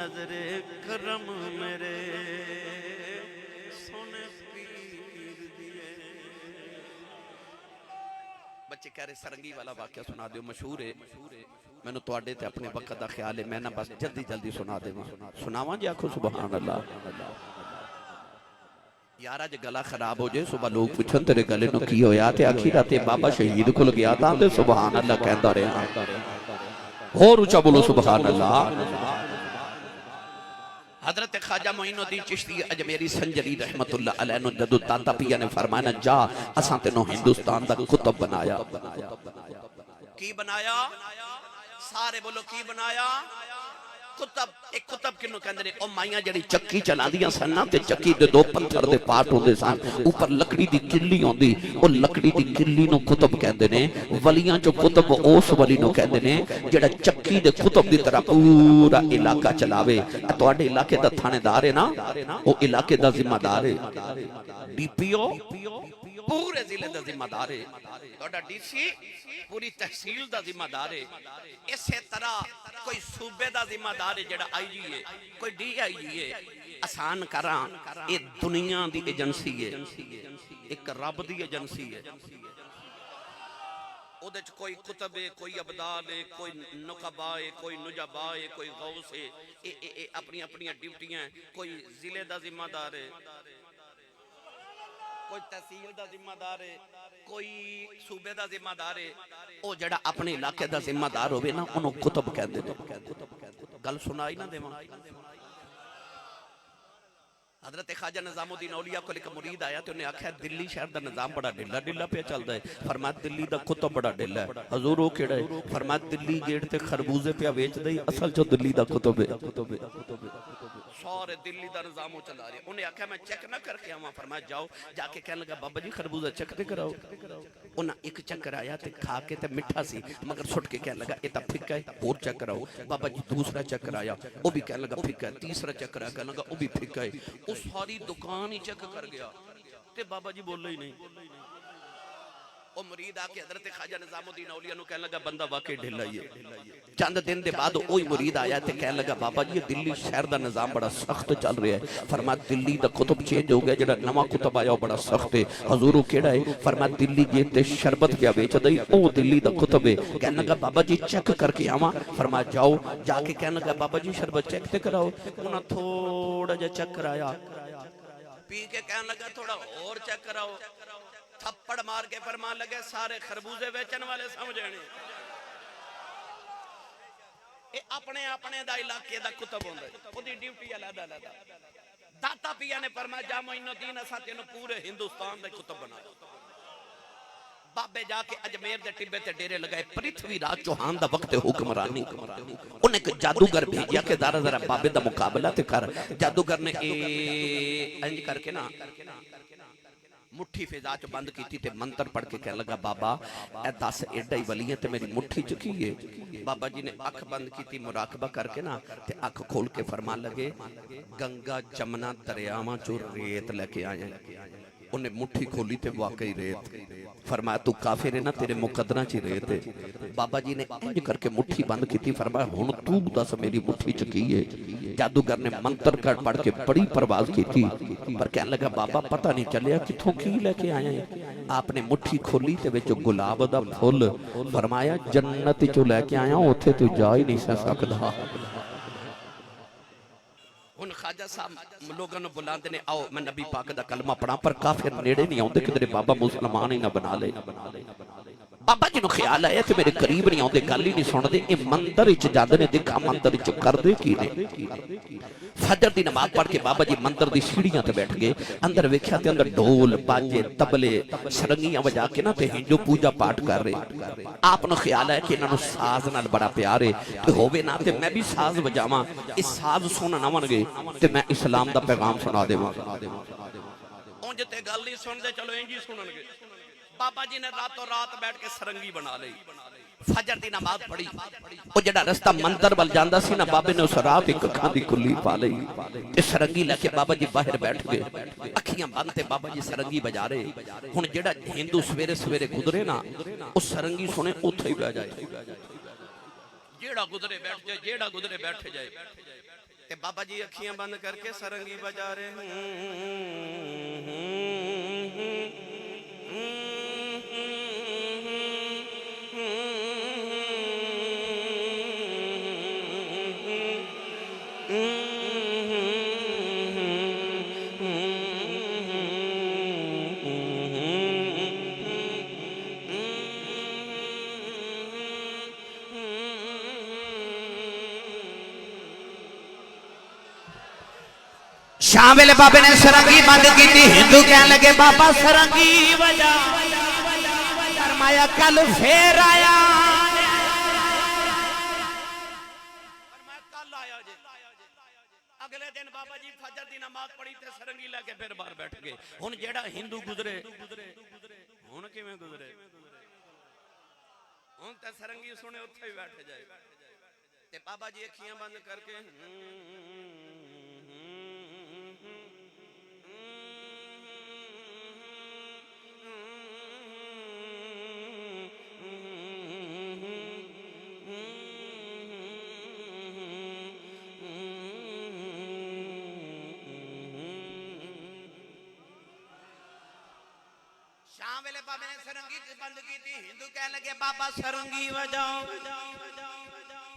نظر کرم میرے سونے پیر دیے. بچے کہہ رہے سرنگی والا واقعہ سنا دیو مشہور ہے میں نے تواڈے تے اپنے وقت دا خیال ہے میں نہ بس جلدی جلدی سنا دیواں سناواں جی آکھو سبحان اللہ. یارا جے گلا خراب ہو جائے صبح لوگ پوچھن تیرے گلے نو کی ہویا تے آخی راتے بابا شہید کھل گیا تھا تے سبحان اللہ کہندا رہا. اور اونچا بولو سبحان اللہ. حضرت خواجہ معین الدین چشتی اجمیری سنجری رحمت اللہ علیہ نے جدو داتا پیا نے فرمایا جا اساں تینوں ہندوستان دا کتب بنایا. کی بنایا؟ سارے بولو کی بنایا؟ کتب. ایک کتب کنو کہندے نے او مائیاں جڑی چکی چلا دیاں سن تے چکی دے دو پتھر دے پارٹ ہوندے سن اوپر لکڑی دی کلی ہوندی او لکڑی دی کلی نو کتب کہندے نے. ولیاں جو کتب اس ولی نو کہندے نے جڑا چکی دے کتب دی طرح پورا علاقہ چلاوے. تواڈے علاقے دا تھانے دار ہے نا او علاقے دا ذمہ دار ہے. ڈی پی او پورے ضلع دا ذمہ دار ہے. تواڈا ڈی سی پوری تحصیل دا ذمہ دار ہے. اسی طرح کوئی صوبے دا ذمہ دار ہے جڑا آئی جی ہے کوئی ڈی آئی جی ہے. آسان کراں اے دنیا دی ایجنسی ہے ایک رب دی ایجنسی ہے. او دے کوئی کتب ہے کوئی ابدال ہے کوئی نقبہ ہے کوئی نجبہ ہے کوئی غوث ہے. اپنی اپنی ڈیوٹیاں ہیں. کوئی ضلع دا ذمہ دار ہے کوئی تحصیل دا ذمہ دار ہے کوئی صوبے دا ذمہ دار ہے. او جڑا اپنے علاقے دا ذمہ دار ہوئے نا انہوں کتب کہندے نے. گل سنائی نہ دیواں. حضرت خواجہ نظام الدین اولیاء کو ایک مرید آیا تو انہیں آکھا دلی شہر دا نظام بڑا ڈھلا پہ چلدا ہے. فرمایا دلی دا کتب بڑا ڈھلا ہے. حضور او کیڑا ہے؟ فرمایا دلی گیٹ تے خربوزے پہ ویچ دئی اصل جو دلی دا کتب ہے. سارے دلی دا نظام چلا رہے. انہیں آکھا میں چیک نہ کر کے آواں. فرمایا جاؤ. جا کے کہنے لگا بابا جی خربوزہ چیک تے کراؤ. انہاں ایک چکر آیا تے کھا کے تے مٹھا سی مگر سٹ کے کہنے لگا اے تا پھکا ہے اور چیک کراؤ. بابا جی دوسرا چکر آیا وہ بھی کہنے لگا پھکا ہے. تیسرا چکر آیا کہنے لگا وہ بھی پھکا ہے. وہ ساری دکان ہی چیک کر گیا تے بابا جی بول ہی نہیں. وہ مرید آ کے حضرت خواجہ نظام الدین اولیاء نو کہنے لگا بندہ واقعی ڈھلا ہی ہے. چند دن دے بعد وہی مرید آیا تے کہنے لگا بابا جی دلی شہر دا نظام بڑا سخت چل رہا ہے. فرمایا دلی دا کتب چینج ہو گیا جڑا نواں کتب آیا وہ بڑا سخت ہے. حضور کیڑا ہے؟ فرمایا دلی گیٹ تے شربت پیا ویچ دئی او دلی دا کتب ہے. کہنے لگا بابا جی چیک کر کے آواں. فرمایا جاؤ. جا کے کہنے لگا بابا جی شربت چیک تے کراؤ. انہاں تھوڑا جا چیک کرایا پی کے کہنے لگا تھوڑا اور چیک کراؤ. تھپڑ مار کے فرمان لگے سارے خربوزے بیچن والے سمجھنے. اے اپنے دا علاقے دا کتب ہوندے او دی ڈیوٹی علیحدہ. داتا پیا نے فرمایا جا معین الدین اساں تینوں پورے ہندوستان دے کتب بنا دو. بابے جا کے اجمیر دے ٹبے تے ڈیرے لگائے. پرتھوی راج چوہان دا وقت حکمرانی. انہیں ایک جادوگر بھیجیا کہ ذرا بابے دا مقابلہ تے کر. جادوگر نے انج کر کے نا مٹھی فضا چ بند کیتی تے منتر پڑھ کے کہنے لگا بابا اے 10 ایڈا ہی ولی ہے تے میری مٹھی چکی ہے. بابا جی نے اکھ بند کیتی مراقبہ کر کے نا تے اکھ کھول کے فرمان لگے گنگا جمنا دریاواں چوں ریت لے کے آئے. انہیں مٹھی کھولی تے واقعی ریت. فرمایا تو کافر ہے نا تیرے مقدرہ چی ریت ہے. بابا جی نے انج کر کے مٹھی بند کی تھی. فرمایا ہن تو دس میری مٹھی چکی ہے. جادوگر نے منتر کر پڑھ کے بڑی پرواز کی تھی پر کہنے لگا بابا پتہ نہیں چلیا کتھوں کی لے کے آئے ہیں. آپ نے مٹھی کھولی تے وچ گلاب دا پھول. فرمایا جنت چوں لے کے آیا اوتھے تو جا ہی نہیں سکدا. ان خواجہ صاحب لوگوں نے بلاندے نے آؤ میں نبی پاک دا کلمہ پڑھا پر کافر نیڑے نہیں آؤندے کہ بابا مسلمان ہی نہ بنا لے. بابا جی نو خیال آیا کہ میرے قریب نہیں آؤندے گل ہی نہیں سن دے. اے مندر وچ جاندے نے دیکھا مندر وچ کر دے کی نے. فجر دی نماز پڑھ کے بابا جی مندر دی سیڑھیاں تے بیٹھ گئے. اندر ویکھیا تے اندر ڈھول باجے تبلے سرنگیاں وجا کے نا تے ہندو پوجا پاٹ کر رہے. آپ نو خیال ہے کہ انہاں نو ساز نال بڑا پیار ہے تے ہووے نا تے میں بھی ساز وجاواں. اس ساز سن نہ ون گے تے میں اسلام دا پیغام سنا دیواں. اونج تے گل نہیں سن دے چلو انج ہی سنن گے. بابا جی نے راتوں رات بیٹھ کے سرنگی بنا لئی. فجر دی نماز پڑھی وہ جڑا رستہ مندر ول جاندا سی نا بابے نے اس رات ایک اکھاں دی کلی پا لئی تے سرنگی لے کے بابا جی باہر بیٹھ گئے اکھیاں بند تے بابا جی سرنگی بجا رہے ہن جڑا ہندو سویرے سویرے گزرے نا اس سرنگی سنے اوتھے ہی بیٹھ جائے جیڑا گزرے بیٹھ جائے جیڑا گزرے بیٹھ جائے تے بابا جی اکھیاں بند کر کے سرنگی بجا رہے شام ویلے بابے نے سرنگی بند کی تھی ہندو کہنے لگے بابا سرنگی بجا فرمایا کل پھر آیا اگلے دن بابا جی فجر دی نماز پڑھی تے سرنگی لے کے پھر باہر بیٹھ گئے ہن جیڑا ہندو گزرے ہن کیویں گزرے ہن تے سرنگی سنے اوتھے ہی بیٹھ جائے تے بابا جی اکھیاں بند کر کے شام ویلے بابے نے سرنگی بند کی تھی ہندو کہنے لگے بابا سرنگی بجاؤ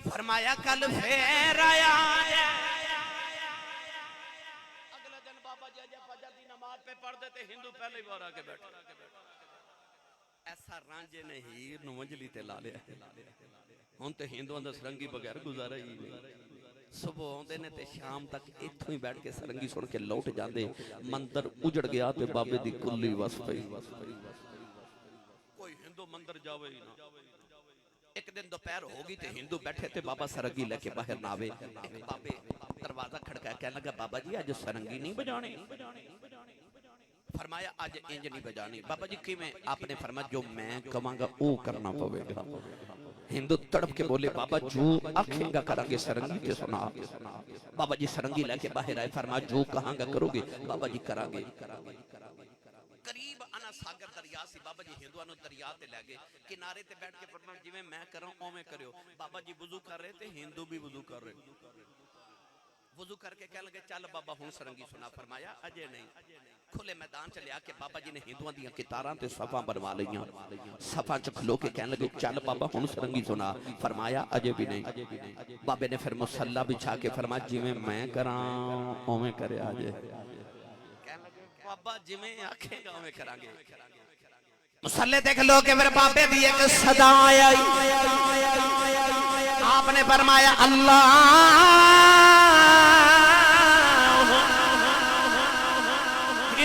فرمایا کل پھر آیا اگلے دن بابا جی فجر دی نماز پہ پڑھ دیتے ہندو پہلے ہی بار آ کے بیٹھے ایسا رانجے نے ہیر نو منجلی تے لا لیا ہن تے ہندوؤں دا سرنگی بغیر گزارا ہی نہیں صبح ہوندے نے تے شام تک اتھوں ہی بیٹھ کے سرنگی سن کے لوٹ جاندے مندر اجڑ گیا تے بابے دی کلی وس پئی کوئی ہندو مندر جاوے ہی نہ ایک دن دوپہر ہوگی تے ہندو بیٹھے تے بابا سرنگی لے کے باہر نہ آوے ایک بابے دروازہ کھڑکایا کہنے لگا بابا جی آج سرنگی نہیں بجانی فرمایا آج انج نہیں بجانی بابا جی کی میں آپ نے فرمایا جو میں کہاں گا او کرنا پوے گا ہندو تڑپ کے بولے بابا جو آنکھیں گا کریں گے سرنگی کے سنا بابا جی سرنگی لے کے باہر آئے فرمایا جو کہاں گا کرو گے بابا جی کریں گے قریب انا ساگر دریا سی بابا جی ہندوانو دریا تے لے گئے کنارے تے بیٹھ کے فرمایا جی میں کروں او میں کریو بابا جی وضو کر رہے تھے ہندو بھی وضو کر رہے وضو کر کے کہہ لگے چل بابا ہوں سرنگی سنا فرمایا اجے نہیں کھلے میدان چلے آ کے بابا جی نے ہندوان دیاں کتاراں تے صفاں بنوا لیاں صفاں چ کھلو کے کہنے لگے چل بابا ہوں سرنگی سنا فرمایا اجے بھی نہیں بابے نے پھر مصلی بچھا کے فرمایا جی میں کراں اوویں کرے آجے کہنے لگے بابا جی میں آکھے گا اوویں کران گے مصلی دیکھ لو کہ پھر بابے دی ایک صدا آئی آپ نے فرمایا اللہ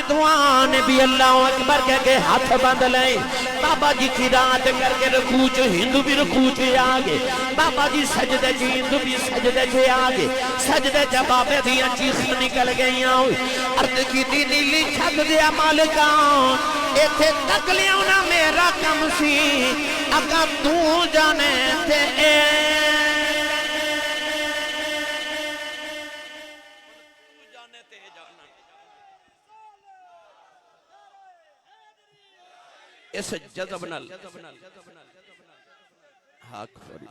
دعان بھی اللہ اکبر کہہ کے ہاتھ بند لیں بابا جی کی رات کر کے رکوع چ ہندو بھی رکوع چ آگے بابا جی سجدے چ ہندو بھی سجدے چ آگے سجدے چ بابے دیاں چیخیں نکل گئیاں عرض کی نیلی چھت دیا مالکاں ایتھے تک لیاؤنا میرا کم سی اگا تو جانے تے اس جذب نال حق فری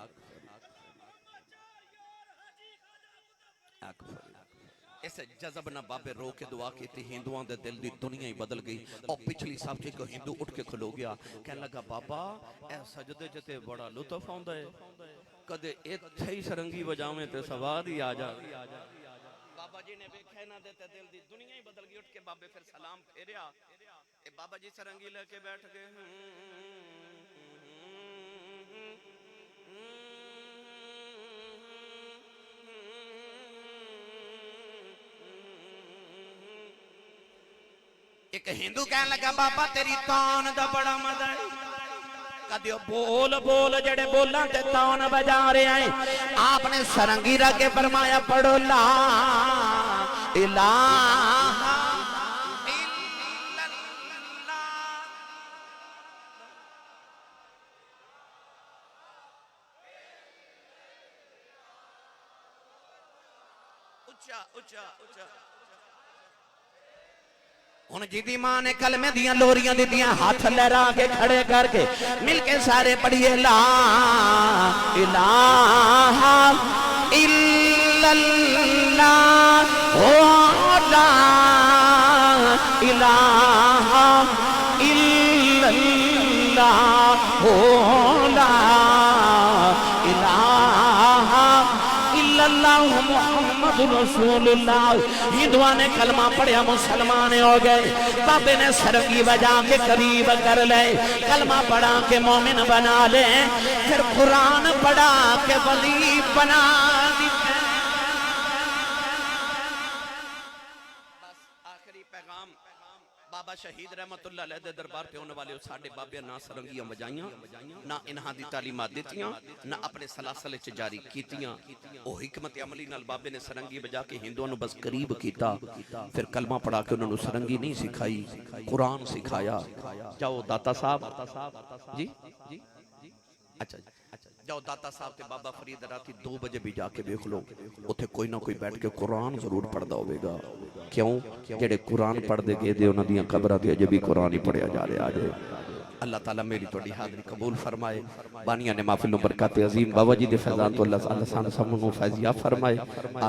اس جذب نہ بابے رو کے دعا کی تھی ہندوان دے دل دی دنیا ہی بدل گئی اور پچھلی صاحب جی کو ہندو اٹھ کے کھلو گیا کہنے لگا بابا اے سجدے جتے بڑا لطف آندا ہے کدے ایتھے ہی سرنگی بجاویں تے سواد ہی آ جا بابا جی نے ویکھے نہ دیتے دل دی دنیا ہی بدل گئی اٹھ کے بابے پھر سلام پھیریا اے بابا جی سرنگی لے کے بیٹھ گئے ایک ہندو کہنے لگا بابا تیری تان دا بڑا مزہ ہے کدیو بول بول جڑے بولاں تے تان بجا رہے ہیں آپ نے سرنگی رکھ کے فرمایا پڑھو لا الہ ہن جدی ماں نے کلمے دیاں لوریاں دتیاں ہاتھ لہرا کے کھڑے کر کے مل کے سارے پڑھیے لا الہ الا اللہ لا الہ الا اللہ لا الہ الا اللہ محمد رسول اللہ. ہندوان نے کلمہ پڑھیا مسلمان ہو گئے. بابے نے سرگی بجا کے قریب کر لے, کلمہ پڑھا کے مومن بنا لے, پھر قرآن پڑھا کے ولی بنا دی. بس آخری پیغام بابا شہید رحمت اللہ علیہ دے دربار پہ ہونے والے ساڑھے بابے نہ سرنگیاں بجائیاں, نہ انہاں دی تعلیمات دیتیاں, نہ اپنے سلاسل چ جاری کیتیاں. او حکمت عملی نال بابے نے سرنگی بجا کے ہندوؤں بس قریب کیتا. پھر کلمہ پڑھا کے انہوں نے سرنگی نہیں سکھائی, قرآن سکھایا. جاؤ داتا صاحب جی اچھا جاؤ داتا صاحب تے بابا فرید راتی 2 بجے بھی جا کے دیکھ لو, اتھے کوئی نہ کوئی بیٹھ کے قرآن ضرور پڑھدا ہوئے گا. کیوں جڑے قرآن پڑھ دے گئے دے انہاں دیاں قبراں تے اجے بھی قرآن ہی پڑھیا جا رہا ہے. اللہ تعالیٰ میری توڑی حاضری قبول فرمائے. بانیاں نے محفل و برکات عظیم بابا جی دے فیضان تو اللہ تعالیٰ سامنے فیضیاب فرمائے.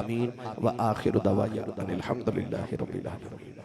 آمین و آخر دعوانا الحمدللہ رب العالمین.